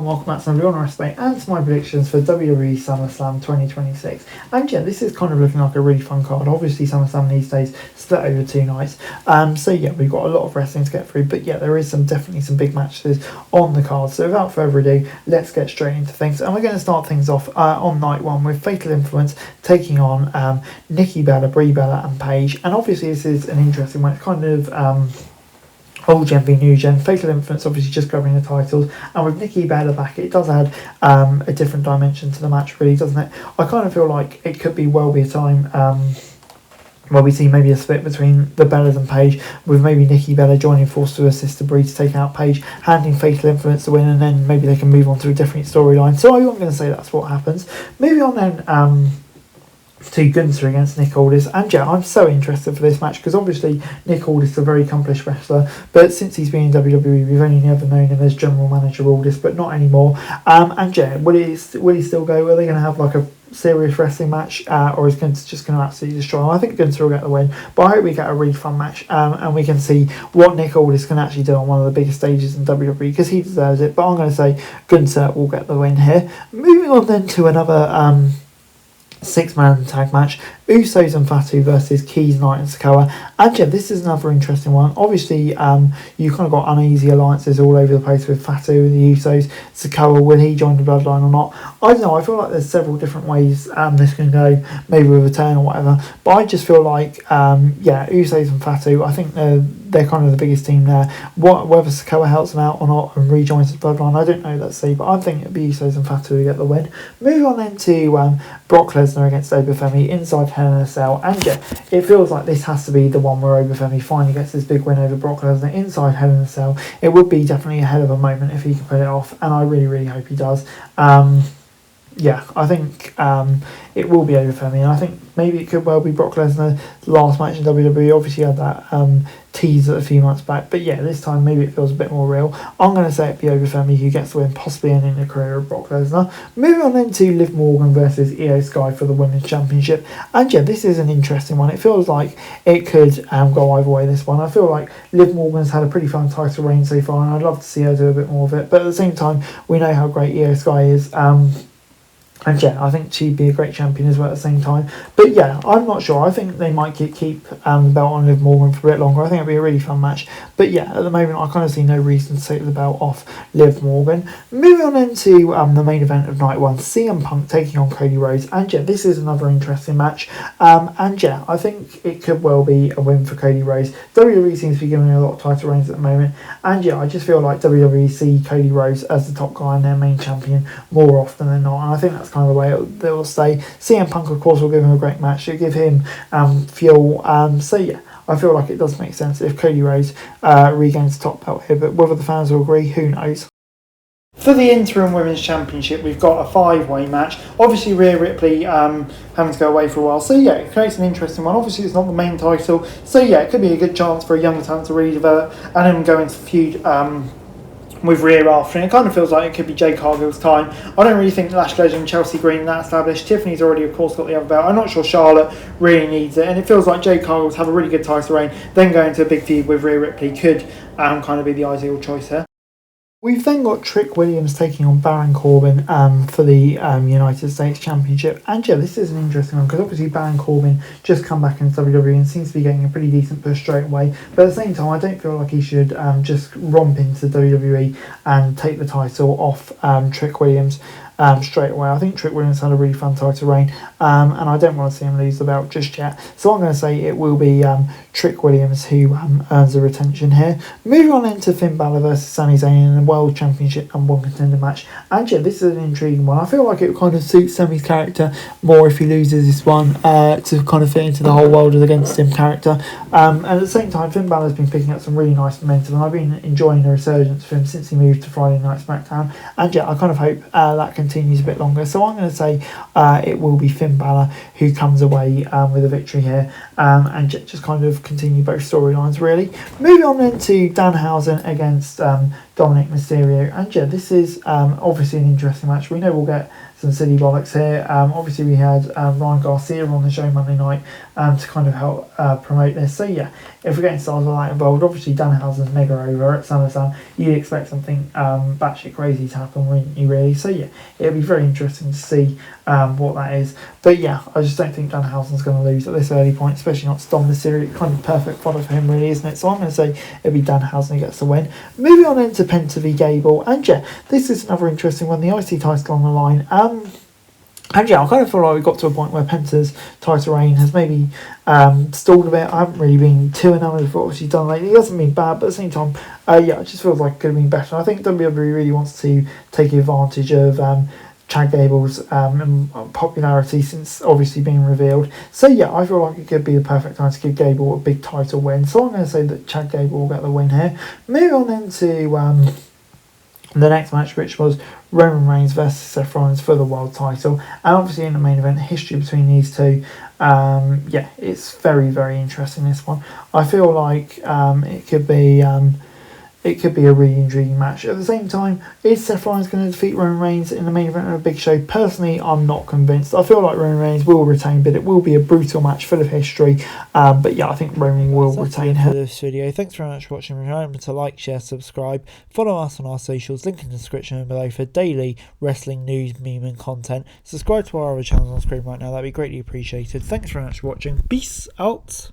and welcome back to Beyond Wrestling and to my predictions for WWE SummerSlam 2026. And yeah, this is kind of looking like a really fun card. Obviously, SummerSlam these days split over 2 nights. So yeah, we've got a lot of wrestling to get through. But yeah, there is definitely some big matches on the card. So without further ado, let's get straight into things. And we're going to start things off on night 1 with Fatal Influence taking on Nikki Bella, Brie Bella, and Paige. And obviously, this is an interesting one. It's kind of old gen v new gen. Fatal Influence obviously just grabbing the titles, and with Nikki Bella back, it does add a different dimension to the match, really, doesn't it? I kind of feel like it could be a time where we see maybe a split between the Bellas and Paige, with maybe Nikki Bella joining force to assist the Brie to take out Paige, handing Fatal Influence the win, and then maybe they can move on to a different storyline. So I'm going to say that's what happens. Moving on then to Gunther against Nick Aldis. And yeah, I'm so interested for this match because obviously Nick Aldis is a very accomplished wrestler, but since he's been in WWE, we've only ever known him as General Manager Aldis, but not anymore. And yeah, will he still go? Are they going to have like a serious wrestling match, or is Gunther just going to absolutely destroy him? I think Gunther will get the win, but I hope we get a really fun match, and we can see what Nick Aldis can actually do on one of the biggest stages in WWE, because he deserves it. But I'm going to say Gunther will get the win here. Moving on then to another 6-man tag match, Usos and Fatu versus Keys, Knight and Sikoa. And yeah, this is another interesting one. Obviously, you kind of got uneasy alliances all over the place with Fatu and the Usos. Sikoa, will he join the Bloodline or not? I don't know, I feel like there's several different ways this can go, maybe with a turn or whatever, but I just feel like, yeah, Usos and Fatu, I think they're kind of the biggest team there. Whether Sikoa helps them out or not and rejoins the Bloodline, I don't know, let's see, but I think it'd be Usos and Fatu who get the win. Moving on then to Brock Lesnar against Obafemi inside Hell in a Cell. And yeah, it feels like this has to be the one where Obafemi finally gets this big win over Brock Lesnar inside Hell in a Cell. It would be definitely a hell of a moment if he could put it off, and I really, really hope he does. Yeah, I think it will be Obafemi, and I think maybe it could well be Brock Lesnar's last match in WWE. Obviously, he had that teaser a few months back, but yeah, this time maybe it feels a bit more real. I'm going to say it'd be Obafemi who gets the win, possibly ending the career of Brock Lesnar. Moving on then to Liv Morgan versus Io Sky for the Women's Championship. And yeah, this is an interesting one. It feels like it could go either way, this one. I feel like Liv Morgan's had a pretty fun title reign so far, and I'd love to see her do a bit more of it. But at the same time, we know how great Io Sky is. And yeah, I think she'd be a great champion as well at the same time. But yeah, I'm not sure. I think they might keep the belt on Liv Morgan for a bit longer. I think it'd be a really fun match. But yeah, at the moment, I kind of see no reason to take the belt off Liv Morgan. Moving on into the main event of night 1, CM Punk taking on Cody Rhodes. And yeah, this is another interesting match. And yeah, I think it could well be a win for Cody Rhodes. WWE seems to be giving a lot of title reigns at the moment. And yeah, I just feel like WWE see Cody Rhodes as the top guy and their main champion more often than not. And I think that's kind of the way they will stay. CM Punk, of course, will give him a great match. It'll give him fuel. So yeah, I feel like it does make sense if Cody Rhodes regains the top belt here. But whether the fans will agree, who knows? For the interim women's championship, we've got a 5-way match. Obviously, Rhea Ripley having to go away for a while. So yeah, it creates an interesting one. Obviously, it's not the main title. So yeah, it could be a good chance for a younger talent to really develop and then go into feud with Rhea after, and it kind of feels like it could be Jade Cargill's time. I don't really think Lash Legend, Chelsea Green, that established. Tiffany's already, of course, got the other belt. I'm not sure Charlotte really needs it, and it feels like Jade Cargill to have a really good title reign, then go into a big feud with Rhea Ripley could kind of be the ideal choice here. We've then got Trick Williams taking on Baron Corbin for the United States Championship. And yeah, this is an interesting one because obviously Baron Corbin just come back into WWE and seems to be getting a pretty decent push straight away. But at the same time, I don't feel like he should just romp into WWE and take the title off Trick Williams straight away. I think Trick Williams had a really fun title reign, and I don't want to see him lose the belt just yet. So I'm going to say it will be Trick Williams who earns the retention here. Moving on into Finn Balor versus Sami Zayn in a World Championship and One Contender match. And yeah, this is an intriguing one. I feel like it kind of suits Sami's character more if he loses this one to kind of fit into the whole world against him character. And at the same time, Finn Balor's been picking up some really nice momentum, and I've been enjoying the resurgence for him since he moved to Friday Night SmackDown. And yeah, I kind of hope that continues a bit longer. So I'm going to say it will be Finn Balor who comes away with a victory here, and just kind of continue both storylines really. Moving on then to Danhausen against Dominic Mysterio. And yeah, this is obviously an interesting match. We know we'll get some silly bollocks here. Obviously we had Ryan Garcia on the show Monday night to kind of help promote this. So yeah, if we're getting stars like that involved, obviously Danhausen's mega over at SummerSlam. You'd expect something batshit crazy to happen, wouldn't you really? So yeah, it'll be very interesting to see what that is. But yeah, I just don't think Danhausen's going to lose at this early point, especially not to Dom Mysterio. Kind of perfect fodder for him, really, isn't it? So I'm going to say it'll be Danhausen who gets the win. Moving on into Penta v Gable, and yeah, this is another interesting one. The IC title on the line. And yeah, I kind of feel like we got to a point where Penta's title reign has maybe stalled a bit. I haven't really been too enamoured of what she's done lately. It hasn't been bad, but at the same time, yeah, it just feels like it could have been better. I think WWE really wants to take advantage of Chad Gable's popularity since obviously being revealed. So yeah, I feel like it could be the perfect time to give Gable a big title win. So I'm going to say that Chad Gable will get the win here. Moving on into the next match, which was Roman Reigns versus Seth Rollins for the world title, and obviously in the main event, history between these two. Yeah, it's very, very interesting, this one. I feel like it could be a really intriguing match. At the same time, is Seth Rollins going to defeat Roman Reigns in the main event of a big show? Personally, I'm not convinced. I feel like Roman Reigns will retain, but it will be a brutal match full of history. But yeah, I think Roman will retain her. This video. Thanks very much for watching. Remember to like, share, subscribe, follow us on our socials, link in the description below for daily wrestling news, meme and content. Subscribe to our other channels on screen right now, that'd be greatly appreciated. Thanks very much for watching. Peace out.